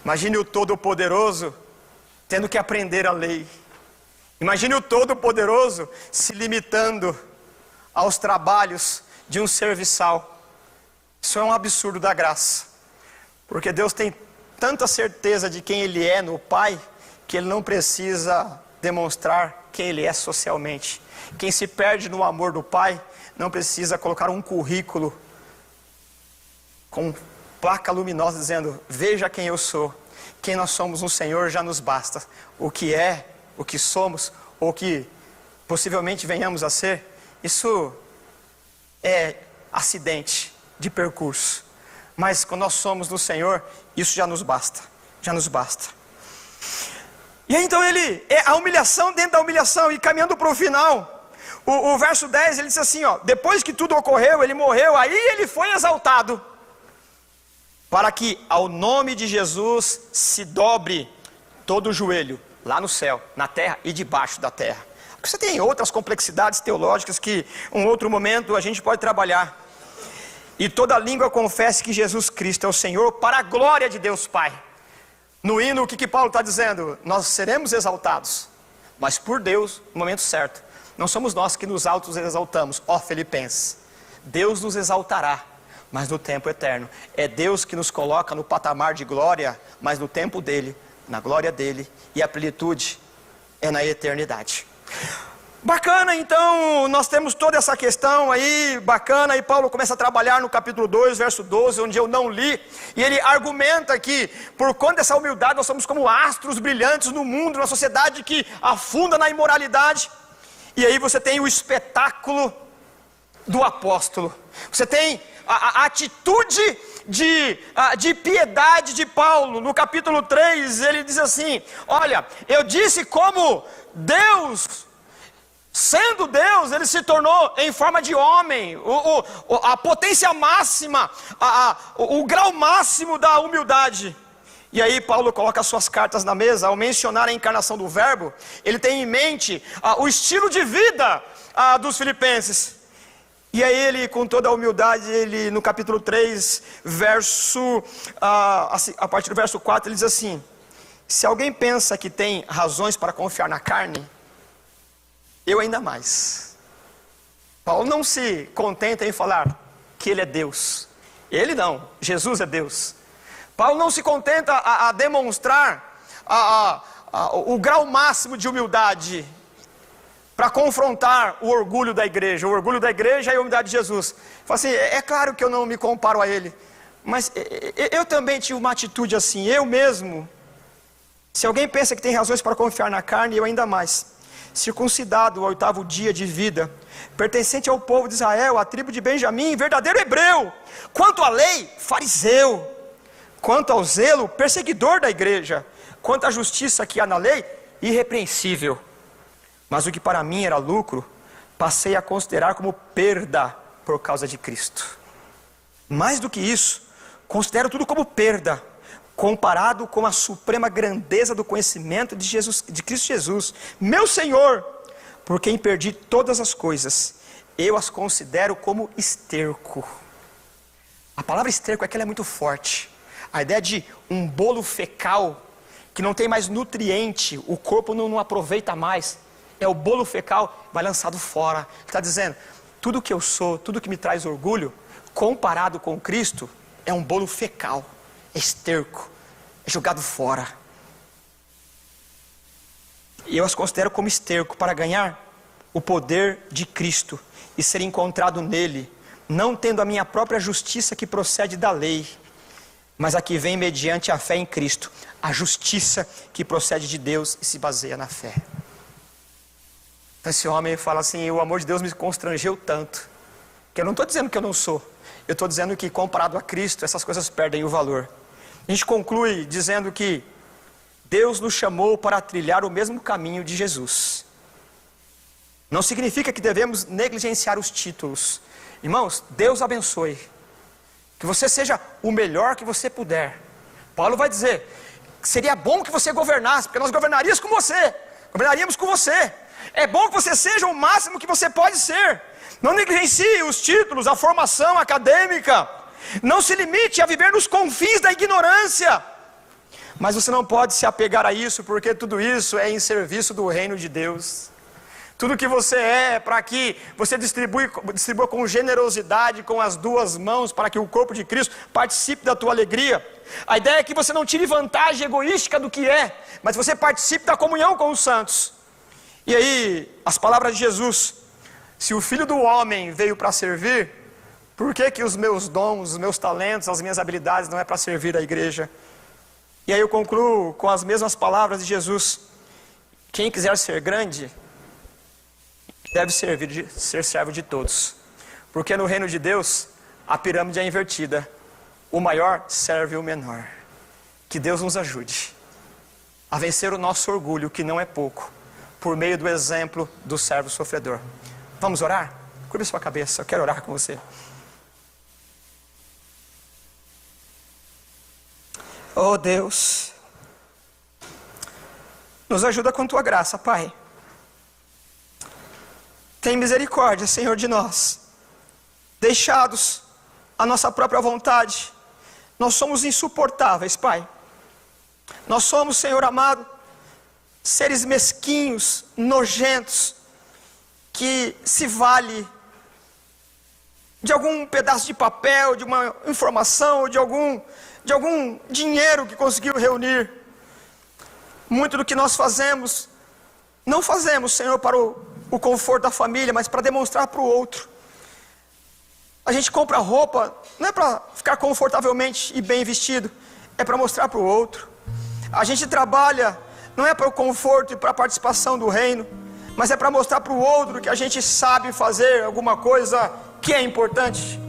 Imagine o Todo-Poderoso tendo que aprender a lei. Imagine o Todo-Poderoso se limitando aos trabalhos de um serviçal. Isso é um absurdo da graça, porque Deus tem tanta certeza de quem Ele é no Pai, que Ele não precisa demonstrar quem Ele é socialmente. Quem se perde no amor do Pai, não precisa colocar um currículo com placa luminosa dizendo, veja quem eu sou, quem nós somos no Senhor já nos basta. O que é, o que somos, ou o que possivelmente venhamos a ser, isso é acidente de percurso. Mas quando nós somos no Senhor, isso já nos basta, já nos basta. E aí, então ele é a humilhação dentro da humilhação. E caminhando para o final, o verso 10, ele diz assim, ó, depois que tudo ocorreu, ele morreu, aí ele foi exaltado, para que ao nome de Jesus se dobre todo o joelho lá no céu, na terra e debaixo da terra. Você tem outras complexidades teológicas que um outro momento a gente pode trabalhar. E toda língua confesse que Jesus Cristo é o Senhor, para a glória de Deus Pai. No hino, o que Paulo está dizendo? Nós seremos exaltados, mas por Deus, no momento certo. Não somos nós que nos auto-exaltamos, ó Filipenses. Deus nos exaltará, mas no tempo eterno. É Deus que nos coloca no patamar de glória, mas no tempo dele, na glória dele, e a plenitude é na eternidade. Bacana, então, nós temos toda essa questão aí, bacana, e Paulo começa a trabalhar no capítulo 2, verso 12, onde eu não li, e ele argumenta que, por conta dessa humildade, nós somos como astros brilhantes no mundo, na sociedade que afunda na imoralidade, e aí você tem o espetáculo do apóstolo, você tem a atitude de piedade de Paulo. No capítulo 3, ele diz assim, olha, eu disse como Deus... Sendo Deus, ele se tornou em forma de homem, a potência máxima, o grau máximo da humildade. E aí Paulo coloca as suas cartas na mesa, ao mencionar a encarnação do verbo, ele tem em mente o estilo de vida dos filipenses. E aí ele, com toda a humildade, ele no capítulo 3, a partir do verso 4, ele diz assim, se alguém pensa que tem razões para confiar na carne, eu ainda mais. Paulo não se contenta em falar que ele é Deus. Ele não, Jesus é Deus. Paulo não se contenta a demonstrar o grau máximo de humildade para confrontar o orgulho da igreja. O orgulho da igreja é a humildade de Jesus. Fala assim, é claro que eu não me comparo a ele, mas eu também tive uma atitude assim, eu mesmo. Se alguém pensa que tem razões para confiar na carne, eu ainda mais. Circuncidado ao 8º dia de vida, pertencente ao povo de Israel, à tribo de Benjamim, verdadeiro hebreu, quanto à lei, fariseu, quanto ao zelo, perseguidor da igreja, quanto à justiça que há na lei, irrepreensível. Mas o que para mim era lucro, passei a considerar como perda por causa de Cristo. Mais do que isso, considero tudo como perda, comparado com a suprema grandeza do conhecimento de Cristo Jesus, meu Senhor, por quem perdi todas as coisas, eu as considero como esterco. A palavra esterco é muito forte, a ideia de um bolo fecal, que não tem mais nutriente, o corpo não aproveita mais, é o bolo fecal, vai lançado fora. Está dizendo, tudo que eu sou, tudo que me traz orgulho, comparado com Cristo, é um bolo fecal, esterco, é jogado fora. E eu as considero como esterco para ganhar o poder de Cristo e ser encontrado nele, não tendo a minha própria justiça que procede da lei, mas a que vem mediante a fé em Cristo, a justiça que procede de Deus e se baseia na fé. Então esse homem fala assim, o amor de Deus me constrangeu tanto, que eu não estou dizendo que eu não sou, eu estou dizendo que comparado a Cristo, essas coisas perdem o valor. A gente conclui dizendo que Deus nos chamou para trilhar o mesmo caminho de Jesus. Não significa que devemos negligenciar os títulos. Irmãos, Deus abençoe. Que você seja o melhor que você puder. Paulo vai dizer que seria bom que você governasse, porque nós governaríamos com você. É bom que você seja o máximo que você pode ser. Não negligencie os títulos, a formação acadêmica. Não se limite a viver nos confins da ignorância. Mas você não pode se apegar a isso, porque tudo isso é em serviço do reino de Deus. Tudo que você é, para que você distribua com generosidade, com as duas mãos, para que o corpo de Cristo participe da tua alegria. A ideia é que você não tire vantagem egoística do que é, mas você participe da comunhão com os santos. E aí, as palavras de Jesus, se o Filho do Homem veio para servir, por que os meus dons, os meus talentos, as minhas habilidades não é para servir a igreja? E aí eu concluo com as mesmas palavras de Jesus. Quem quiser ser grande, deve ser servo de todos. Porque no reino de Deus, a pirâmide é invertida. O maior serve o menor. Que Deus nos ajude a vencer o nosso orgulho, que não é pouco, por meio do exemplo do servo sofredor. Vamos orar? Curva sua cabeça, eu quero orar com você. Oh Deus, Nos ajuda com tua graça, Pai. Tem misericórdia, Senhor, de nós, deixados à nossa própria vontade. Nós somos insuportáveis, Pai. Nós somos, Senhor amado, seres mesquinhos, nojentos, que se vale de algum pedaço de papel, de uma informação, ou de algum dinheiro que conseguiu reunir. Muito do que nós fazemos, não fazemos, Senhor, para o conforto da família, mas para demonstrar para o outro. A gente compra roupa, não é para ficar confortavelmente e bem vestido, é para mostrar para o outro. A gente trabalha, não é para o conforto e para a participação do reino, mas é para mostrar para o outro que a gente sabe fazer alguma coisa que é importante,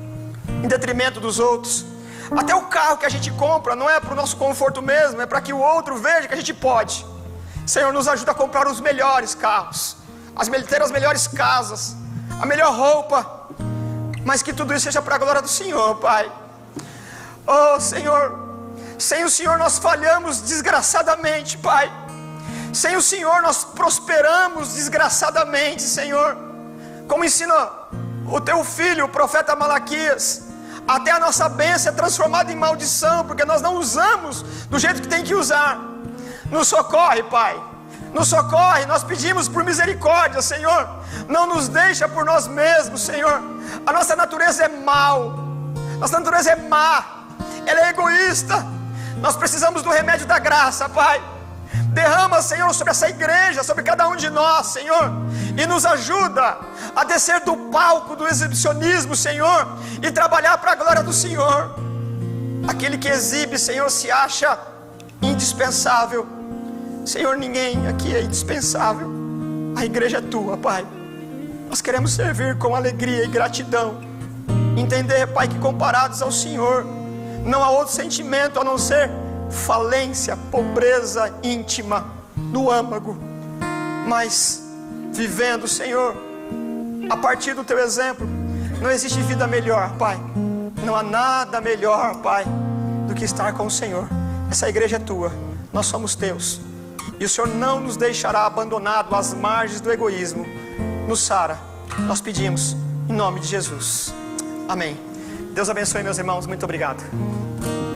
em detrimento dos outros. Até o carro que a gente compra não é para o nosso conforto mesmo, é para que o outro veja que a gente pode. Senhor, nos ajuda a comprar os melhores carros, ter as melhores casas, a melhor roupa, mas que tudo isso seja para a glória do Senhor, Pai. Oh Senhor, sem o Senhor nós falhamos desgraçadamente, Pai. Sem o Senhor nós prosperamos desgraçadamente, Senhor. Como ensina o teu filho, o profeta Malaquias, até a nossa bênção é transformada em maldição, porque nós não usamos do jeito que tem que usar. Nos socorre, Pai. Nos socorre, nós pedimos por misericórdia, Senhor. Não nos deixa por nós mesmos, Senhor. A nossa natureza é mal, nossa natureza é má, ela é egoísta. Nós precisamos do remédio da graça, Pai. Derrama, Senhor, sobre essa igreja, sobre cada um de nós, Senhor, e nos ajuda a descer do palco do exibicionismo, Senhor, e trabalhar para a glória do Senhor. Aquele que exibe, Senhor, se acha indispensável. Senhor, ninguém aqui é indispensável. A igreja é tua, Pai. Nós queremos servir com alegria e gratidão. Entender, Pai, que comparados ao Senhor, não há outro sentimento a não ser falência, pobreza íntima no âmago. Mas vivendo, Senhor, a partir do teu exemplo, não existe vida melhor, Pai. Não há nada melhor, Pai, do que estar com o Senhor. Essa igreja é tua, nós somos teus, e o Senhor não nos deixará abandonado às margens do egoísmo. Nos sara, nós pedimos em nome de Jesus, amém. Deus abençoe, meus irmãos, muito obrigado.